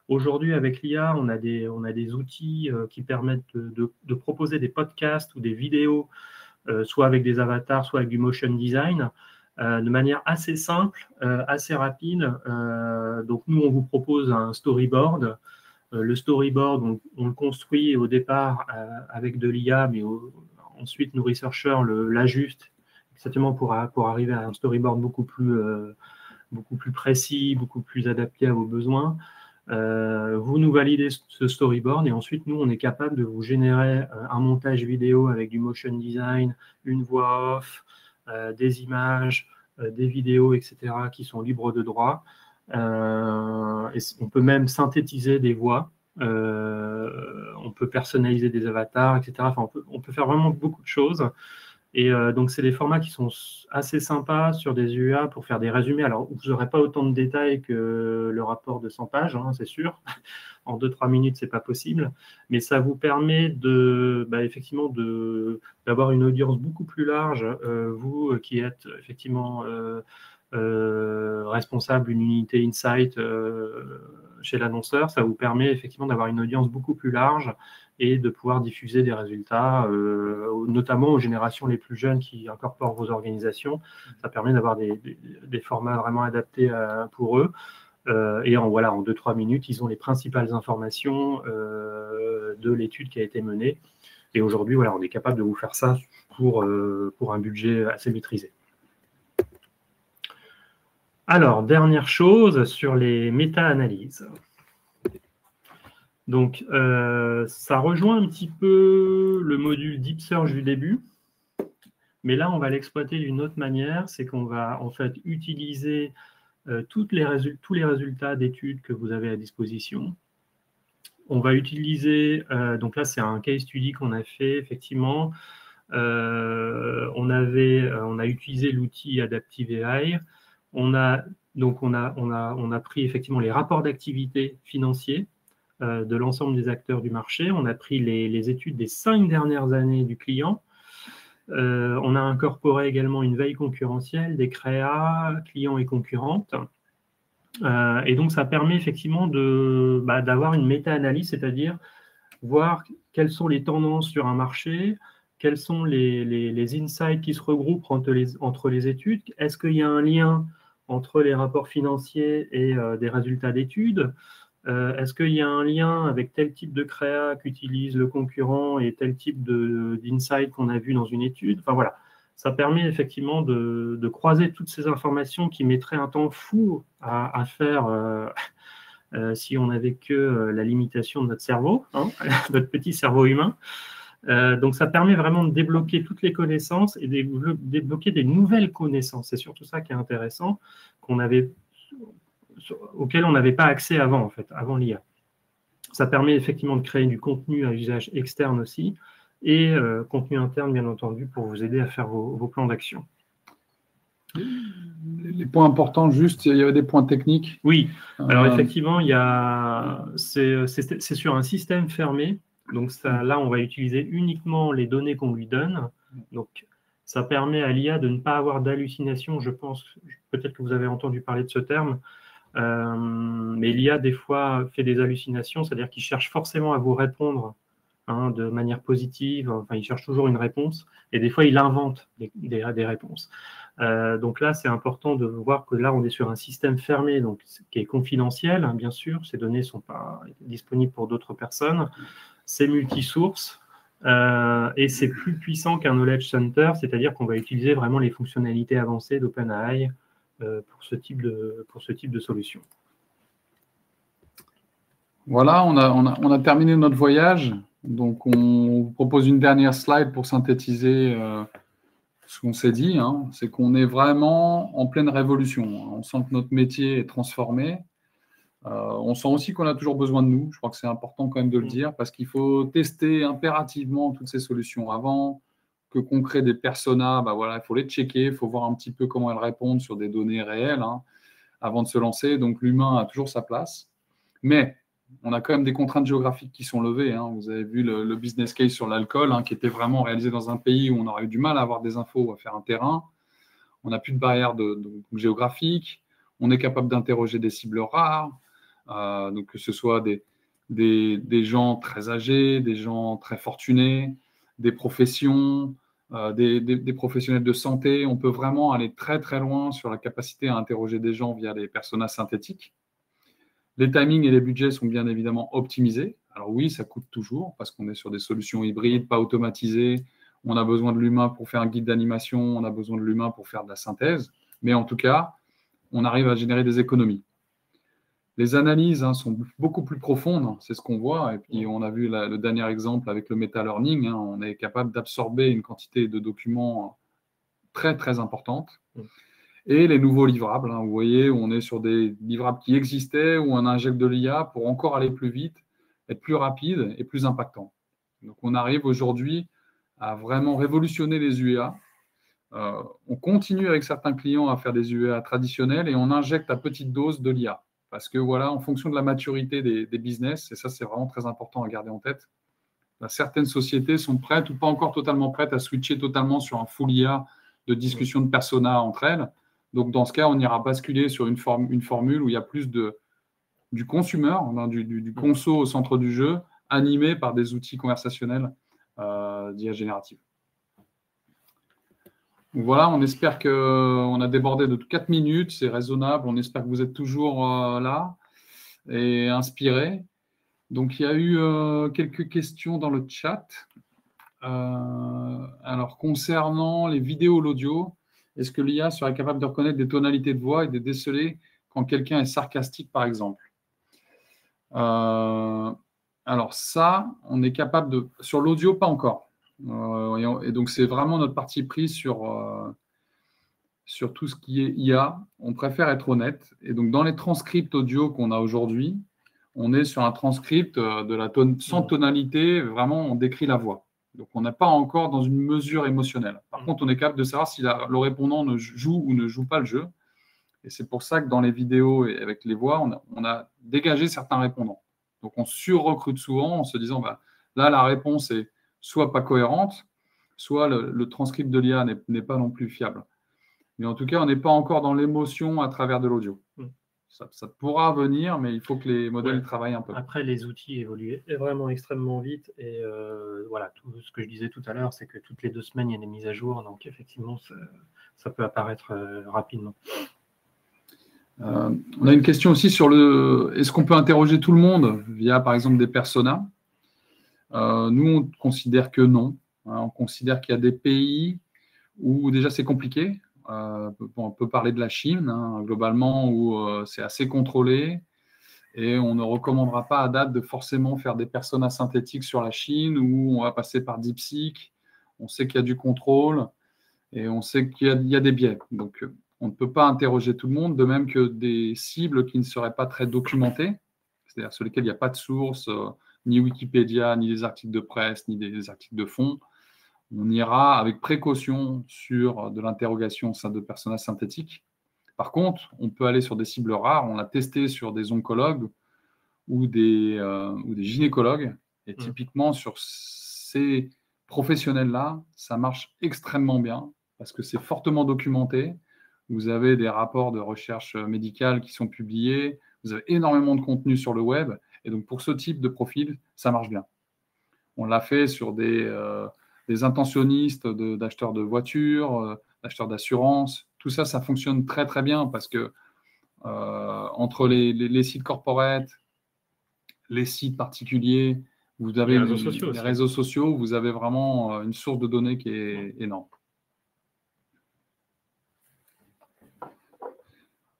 Aujourd'hui, avec l'IA, on a des outils qui permettent de proposer des podcasts ou des vidéos, soit avec des avatars, soit avec du motion design, de manière assez simple, assez rapide. Donc, nous, on vous propose un storyboard. Le storyboard, on le construit au départ avec de l'IA, mais ensuite, nos researchers l'ajustent exactement pour arriver à un storyboard beaucoup plus précis, beaucoup plus adapté à vos besoins. Vous nous validez ce storyboard et ensuite, nous, on est capable de vous générer un montage vidéo avec du motion design, une voix off, des images, des vidéos, etc., qui sont libres de droit. Et on peut même synthétiser des voix, on peut personnaliser des avatars, etc. Enfin, on peut faire vraiment beaucoup de choses. Et donc, c'est des formats qui sont assez sympas sur des UEA pour faire des résumés. Alors, vous n'aurez pas autant de détails que le rapport de 100 pages, c'est sûr. En 2-3 minutes, ce n'est pas possible. Mais ça vous permet effectivement d'avoir une audience beaucoup plus large. Vous qui êtes effectivement responsable d'une unité Insight chez l'annonceur, ça vous permet effectivement d'avoir une audience beaucoup plus large et de pouvoir diffuser des résultats, notamment aux générations les plus jeunes qui incorporent vos organisations. Ça permet d'avoir des formats vraiment adaptés pour eux. Et en 2-3 minutes, ils ont les principales informations de l'étude qui a été menée. Et aujourd'hui, on est capable de vous faire ça pour un budget assez maîtrisé. Alors, dernière chose sur les méta-analyses. Donc, ça rejoint un petit peu le module Deep Search du début, mais là, on va l'exploiter d'une autre manière, c'est qu'on va en fait utiliser tous les résultats d'études que vous avez à disposition. On va utiliser, donc là, c'est un case study qu'on a fait, effectivement. On a utilisé l'outil Adaptive AI. On a pris effectivement les rapports d'activité financiers de l'ensemble des acteurs du marché. On a pris les études des 5 dernières années du client. On a incorporé également une veille concurrentielle des créas, clients et concurrentes. Et donc, ça permet effectivement d'avoir une méta-analyse, c'est-à-dire voir quelles sont les tendances sur un marché, quels sont les insights qui se regroupent entre les études. Est-ce qu'il y a un lien entre les rapports financiers et des résultats d'études? Est-ce qu'il y a un lien avec tel type de créa qu'utilise le concurrent et tel type d'insight qu'on a vu dans une étude? Enfin voilà, ça permet effectivement de croiser toutes ces informations qui mettraient un temps fou à faire si on n'avait que la limitation de notre cerveau, hein, notre petit cerveau humain. Donc ça permet vraiment de débloquer toutes les connaissances et de débloquer des nouvelles connaissances. C'est surtout ça qui est intéressant, auquel on n'avait pas accès avant, en fait, avant l'IA. Ça permet effectivement de créer du contenu à usage externe aussi, et contenu interne, bien entendu, pour vous aider à faire vos plans d'action. Les points importants, juste, il y avait des points techniques. Oui, alors effectivement, c'est sur un système fermé. Donc là, on va utiliser uniquement les données qu'on lui donne. Donc, ça permet à l'IA de ne pas avoir d'hallucination. Je pense, peut-être que vous avez entendu parler de ce terme, mais l'IA, des fois, fait des hallucinations, c'est-à-dire qu'il cherche forcément à vous répondre de manière positive. Enfin, il cherche toujours une réponse, et des fois, il invente des réponses. Donc là, c'est important de voir que là, on est sur un système fermé, donc qui est confidentiel, hein, bien sûr. Ces données ne sont pas disponibles pour d'autres personnes. C'est multisource et c'est plus puissant qu'un Knowledge Center, c'est-à-dire qu'on va utiliser vraiment les fonctionnalités avancées d'OpenAI pour ce type de solution. Voilà, on a terminé notre voyage. Donc, on vous propose une dernière slide pour synthétiser ce qu'on s'est dit. Hein. C'est qu'on est vraiment en pleine révolution. On sent que notre métier est transformé. On sent aussi qu'on a toujours besoin de nous. Je crois que c'est important quand même de le dire parce qu'il faut tester impérativement toutes ces solutions avant qu'on crée des personas. Bah voilà, il faut les checker, il faut voir un petit peu comment elles répondent sur des données réelles avant de se lancer. Donc, l'humain a toujours sa place. Mais on a quand même des contraintes géographiques qui sont levées. Hein. Vous avez vu le business case sur l'alcool, qui était vraiment réalisé dans un pays où on aurait eu du mal à avoir des infos, à faire un terrain. On n'a plus de barrières géographiques. On est capable d'interroger des cibles rares, donc que ce soit des gens très âgés, des gens très fortunés, des professions, des professionnels de santé. On peut vraiment aller très, très loin sur la capacité à interroger des gens via des personas synthétiques. Les timings et les budgets sont bien évidemment optimisés. Alors oui, ça coûte toujours parce qu'on est sur des solutions hybrides, pas automatisées. On a besoin de l'humain pour faire un guide d'animation, on a besoin de l'humain pour faire de la synthèse. Mais en tout cas, on arrive à générer des économies. Les analyses sont beaucoup plus profondes, c'est ce qu'on voit. Et puis, on a vu le dernier exemple avec le meta-learning. On est capable d'absorber une quantité de documents très, très importante. Et les nouveaux livrables, vous voyez, on est sur des livrables qui existaient, où on injecte de l'IA pour encore aller plus vite, être plus rapide et plus impactant. Donc, on arrive aujourd'hui à vraiment révolutionner les UEA. On continue avec certains clients à faire des UEA traditionnels et on injecte à petite dose de l'IA. Parce que voilà, en fonction de la maturité des business, et ça, c'est vraiment très important à garder en tête, certaines sociétés sont prêtes ou pas encore totalement prêtes à switcher totalement sur un full IA de discussion de persona entre elles. Donc, dans ce cas, on ira basculer sur une formule où il y a plus du consumer, du conso au centre du jeu, animé par des outils conversationnels d'IA générative. Donc voilà, on espère qu'on a débordé de 4 minutes, c'est raisonnable. On espère que vous êtes toujours là et inspirés. Donc, il y a eu quelques questions dans le chat. Alors, concernant les vidéos ou l'audio, est-ce que l'IA serait capable de reconnaître des tonalités de voix et de déceler quand quelqu'un est sarcastique, par exemple? Alors ça, on est capable de… Sur l'audio, pas encore. Et donc, c'est vraiment notre parti pris sur tout ce qui est IA. On préfère être honnête. Et donc, dans les transcripts audio qu'on a aujourd'hui, on est sur un transcript sans tonalité. Vraiment, on décrit la voix. Donc, on n'est pas encore dans une mesure émotionnelle. Par contre, on est capable de savoir si le répondant joue ou ne joue pas le jeu. Et c'est pour ça que dans les vidéos et avec les voix, on a dégagé certains répondants. Donc, on sur-recrute souvent en se disant, bah, là, la réponse est soit pas cohérente, soit le transcript de l'IA n'est pas non plus fiable. Mais en tout cas, on n'est pas encore dans l'émotion à travers de l'audio. Ça pourra venir, mais il faut que les modèles travaillent un peu. Après, les outils évoluent vraiment extrêmement vite. Et voilà, tout ce que je disais tout à l'heure, c'est que toutes les 2 semaines, il y a des mises à jour. Donc, effectivement, ça peut apparaître rapidement. On a une question aussi sur est-ce qu'on peut interroger tout le monde via, par exemple, des personas? Nous, on considère que non. On considère qu'il y a des pays où déjà c'est compliqué. On peut parler de la Chine, globalement, où c'est assez contrôlé. Et on ne recommandera pas à date de forcément faire des personas synthétiques sur la Chine, où on va passer par DeepSeek. On sait qu'il y a du contrôle et on sait qu'il y a des biais. Donc, on ne peut pas interroger tout le monde, de même que des cibles qui ne seraient pas très documentées, c'est-à-dire sur lesquelles il n'y a pas de source, ni Wikipédia, ni des articles de presse, ni des articles de fond. On ira avec précaution sur de l'interrogation au sein de personnages synthétiques. Par contre, on peut aller sur des cibles rares. On l'a testé sur des oncologues ou des gynécologues. Et typiquement, sur ces professionnels-là, ça marche extrêmement bien parce que c'est fortement documenté. Vous avez des rapports de recherche médicale qui sont publiés. Vous avez énormément de contenu sur le web. Et donc, pour ce type de profil, ça marche bien. On l'a fait sur des intentionnistes d'acheteurs de voitures, d'acheteurs d'assurance. Tout ça, ça fonctionne très, très bien parce que entre les sites corporate, les sites particuliers, vous avez les réseaux sociaux, vous avez vraiment une source de données qui est énorme.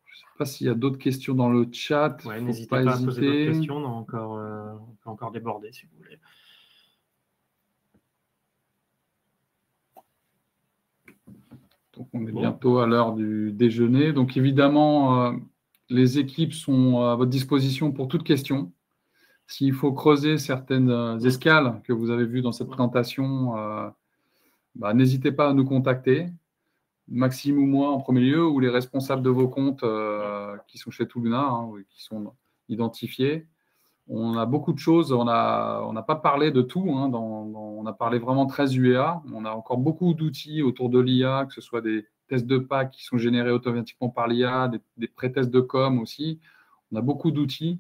Je ne sais pas s'il y a d'autres questions dans le chat. Ouais, n'hésitez pas à poser d'autres questions, on peut encore déborder si vous voulez. Donc, on est bientôt à l'heure du déjeuner. Donc, évidemment, les équipes sont à votre disposition pour toute question. S'il faut creuser certaines escales que vous avez vues dans cette présentation, n'hésitez pas à nous contacter. Maxime ou moi en premier lieu, ou les responsables de vos comptes qui sont chez Touluna, qui sont identifiés. On a beaucoup de choses, on n'a pas parlé de tout, on a parlé vraiment très UEA. On a encore beaucoup d'outils autour de l'IA, que ce soit des tests de PAC qui sont générés automatiquement par l'IA, des pré-tests de com aussi. On a beaucoup d'outils,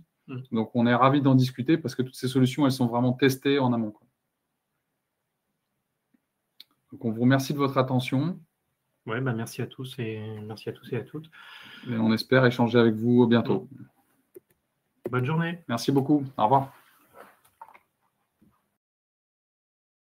donc on est ravis d'en discuter parce que toutes ces solutions, elles sont vraiment testées en amont. Donc on vous remercie de votre attention. Ouais, merci à tous et à toutes. Et on espère échanger avec vous bientôt. Bonne journée. Merci beaucoup. Au revoir.